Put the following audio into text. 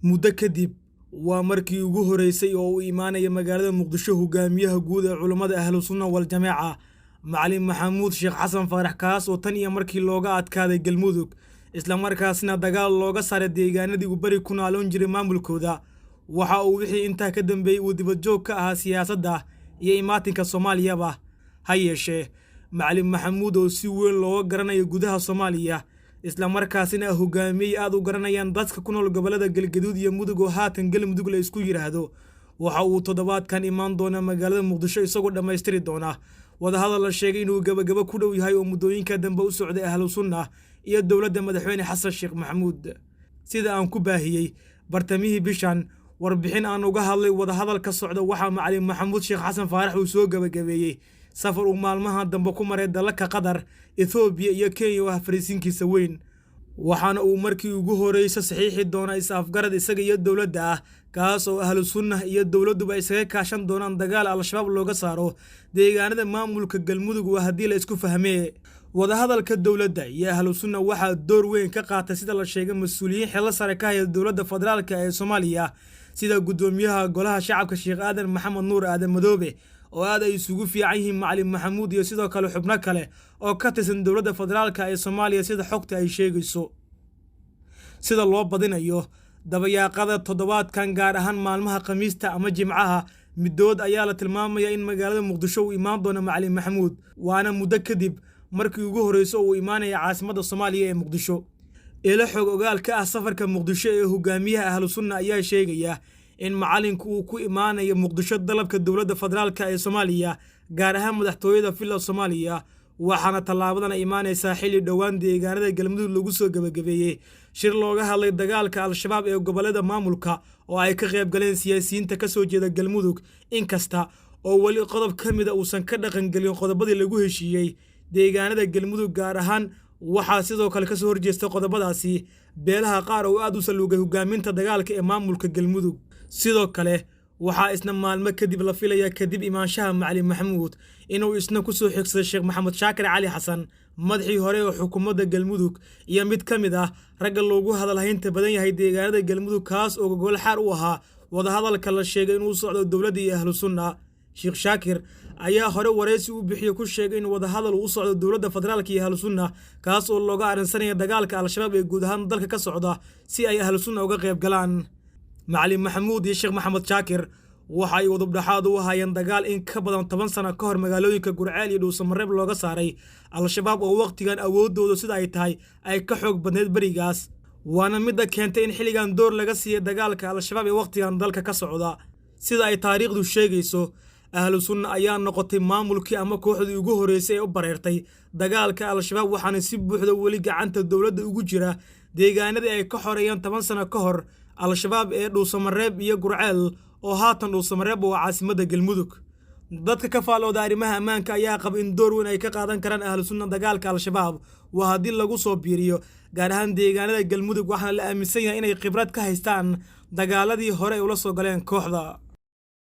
muddo kadib waa markii ugu horeysay oo uu imaanaya magaalada Muqdisho hogaamiyaha guud ee culimada Ahlus Sunna wal Jameeca Macalin Maxamuud Sheekh Xasan Faarax kaas oo tan iyo markii looga adkaaday Galmudug isla markaasna dagaal looga saaray deegaanadii uu bari ku naaloon jiray maamulkooda waxa uu wixii intaa ka dambeeyay uu dibad joog ka ahaa siyaasadda iyo imaatinka Soomaaliyaba ha yeeshee Macalin Maxamuud oo si weyn looga garanayo gudaha Soomaaliya isla markaasina hogaamiyay aad u garanayaan dadka ku nool gobolada Galgaduud iyo Mudug oo haatan Galmudug la isku yiraahdo waxa uu toddobaadkan imaan doona magaalada Muqdisho isagoo dhameystiri doona wadahadal la sheegay inuu gabagaba ku dhow yahay oo muddooyinka dambe u socday Ahlus Sunna iyo dawladda madaxweyne Xasan Sheekh Maxamuud sida aan ku baahiyay bartamihii bishan warbixin aan uga hadlay wadahadal ka socda waxa Macalin Maxamuud Sheekh Xasan Faarax uu soo gabagabeeyay safar uu maalmaha dambe ku maray dalalka Qatar, Ethiopia iyo Kenya oo Afriisiinkiisa weyn waxaana uu markii ugu horeysay saxiixi doona is-afgarad isaga iyo dawladda ah kaas oo Ahlus Sunna iyo dawladduba isaga kaashan doonaan dagaal al-shabaab looga saaro deegaanada maamulka Galmudug haddii la isku fahmee wadahadalka dawladda iyo Ahlus Sunna waxa door weyn ka qaatay sida la sheegay mas'uuliyiin xil sare ka ah dawladda federaalka ee Soomaaliya sida gudoomiyaha golaha shacabka Sheekh Aadan Maxamed Nuur Aadan Madoobe oo aad ay isugu fiican yihiin Macalin Maxamuud iyo sidoo kale xubno kale oo ka tirsan dawladda federaalka ee Soomaaliya sida xogta ay sheegayso sida loo badinayo dabayaaqada toddobaadkan gaar ahaan maalmaha Khamiista ama Jimcaha midood ayaa la tilmaamayaa in magaalada Muqdisho uu imaan doono Macalin Maxamuud waana muddo kadib markii ugu horeysay uu imaanaya caasimadda Soomaaliya ee Muqdisho ila xog ogaal ka ah safarka Muqdisho ee hogaamiyaha Ahlus Sunna ayaa sheegaya in macalinku uu ku imaanayo Muqdisho dalabka dawladda federaalka ee Soomaaliya gaar ahaan madaxtooyada Villa Soomaaliya waxaana talaabadan imaanaysa xilli dhawaan deegaanada Galmudug lagu soo gabagabeeyay shir looga hadlay dagaalka al-shabaab ee gobolada maamulka oo ay ka qayb galeen siyaasiyiinta ka soo jeeda Galmudug inkasta oo wali qodob kamid ah uusan ka dhaqan galin qodobadii lagu heshiiyay deegaanada Galmudug gaar ahaan waxaa sidoo kale ka soo horjeestay qodobadaasi beelaha qaar oo aad u saluugay hogaaminta dagaalka ee maamulka Galmudug sidoo kale waxaa isna maalmo kadib la filayaa kadib imaanshaha Macalin Maxamuud inuu isna ku soo xigsaday Sheekh Maxamed Shaakir Cali Xasan madaxii hore ee xukuumadda Galmudug iyo mid kamid ah ragga loogu hadalhaynta badan yahay deegaanada Galmudug kaas oo gogol xaar u ahaa wadahadalka la sheegay inuu socdo dawladda iyo Ahlus Sunna Sheekh Shaakir ayaa hore wareysi u bixiyay ku sheegay in wadahadal uu socdo dawladda federaalka iyo Ahlus Sunna kaas oo looga arinsanaya dagaalka al-shabaab ee guud ahaan dalka ka socda si ay Ahlus Sunna uga qayb galaan Macalin Maxamuud iyo Sheekh Maxamed Shaakir waxay wadub dhaxaad u hayeen dagaal in ka badan 10 sano ka hor magaalooyinka Gurceel iyo Dhuusamareeb looga saaray al-shabaab oo waqtigan awoodoodu sida ay tahay ay ka xoog badneed barigaas waana mid keentay in xilligan door laga siiyay dagaalka al-shabaab ee waqtigan dalka ka socda sida ay taariikhdu sheegayso Ahlus Sunna ayaa noqotay maamulkii ama kooxdii ugu horeysay ee u bareertay dagaalka al-shabaab waxaana si buuxda wali gacanta dawladda ugu jira deegaanadii ay ka xoreeyeen 10 sano ka hor al-shabaab ee Dhuusamareeb iyo Gurceel oo haatan Dhuusamareeb waa caasimadda Galmudug dadka ka faalooda arrimaha ammaanka ayaa qaba in door weyn ay ka qaadan karaan Ahlus Sunna dagaalka al-shabaab waa haddii lagu soo biiriyo gaar ahaan deegaanada Galmudug waxaana la aaminsan yahay inay khibrad ka haystaan dagaaladii hore ula soo galeen kooxda